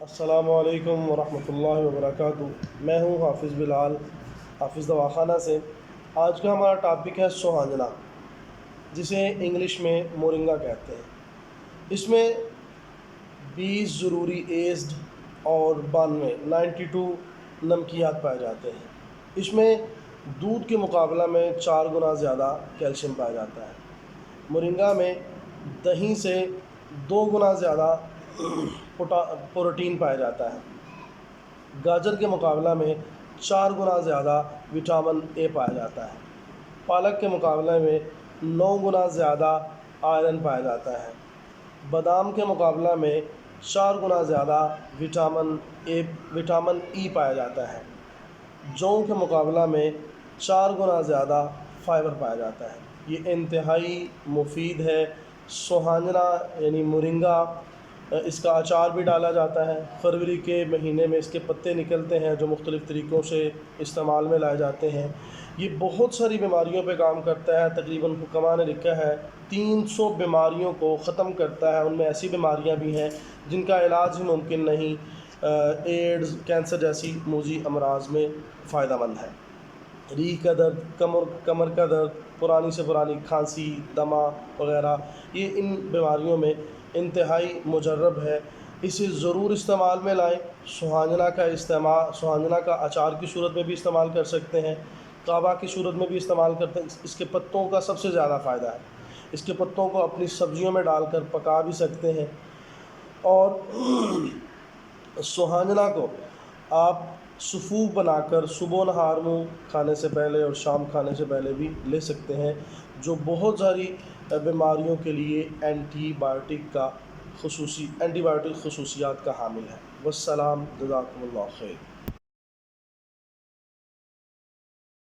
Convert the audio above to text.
السلام علیکم ورحمۃ اللہ وبرکاتہ۔ میں ہوں حافظ بلال، حافظ دواخانہ سے۔ آج کا ہمارا ٹاپک ہے سوہانجنا، جسے انگلش میں مورنگا کہتے ہیں۔ اس میں 20 ضروری ایزڈ اور 92 نمکیات پائے جاتے ہیں۔ اس میں دودھ کے مقابلہ میں 4 گنا زیادہ کیلشیم پایا جاتا ہے۔ مورنگا میں دہی سے 2 گنا زیادہ پروٹین پایا جاتا ہے۔ گاجر کے مقابلہ میں 4 گنا زیادہ وٹامن اے پایا جاتا ہے۔ پالک کے مقابلے میں 9 گنا زیادہ آئرن پایا جاتا ہے۔ بادام کے مقابلہ میں 4 گنا زیادہ وٹامن ای پایا جاتا ہے۔ جو کے مقابلہ میں 4 گنا زیادہ فائبر پایا جاتا ہے۔ یہ انتہائی مفید ہے۔ سوہانجنا یعنی مورنگا، اس کا اچار بھی ڈالا جاتا ہے۔ فروری کے مہینے میں اس کے پتے نکلتے ہیں جو مختلف طریقوں سے استعمال میں لائے جاتے ہیں۔ یہ بہت ساری بیماریوں پہ کام کرتا ہے۔ تقریباً حکماء نے لکھا ہے 300 بیماریوں کو ختم کرتا ہے۔ ان میں ایسی بیماریاں بھی ہیں جن کا علاج ہی ممکن نہیں، ایڈز، کینسر جیسی موذی امراض میں فائدہ مند ہے۔ ریڑھ کا درد، کمر کا درد، پرانی سے پرانی کھانسی، دمہ وغیرہ، یہ ان بیماریوں میں انتہائی مجرب ہے۔ اسے ضرور استعمال میں لائیں۔ سوہانجنا کا اچار کی صورت میں بھی استعمال کر سکتے ہیں، کعبہ کی صورت میں بھی استعمال کرتے ہیں۔ اس کے پتوں کا سب سے زیادہ فائدہ ہے۔ اس کے پتوں کو اپنی سبزیوں میں ڈال کر پکا بھی سکتے ہیں، اور سوہانجنا کو آپ سفوف بنا کر صبح و نہار منہ کھانے سے پہلے اور شام کھانے سے پہلے بھی لے سکتے ہیں، جو بہت ساری بیماریوں کے لیے اینٹی بائیوٹک خصوصیات کا حامل ہے۔ والسلام، جزاکم اللہ خیر۔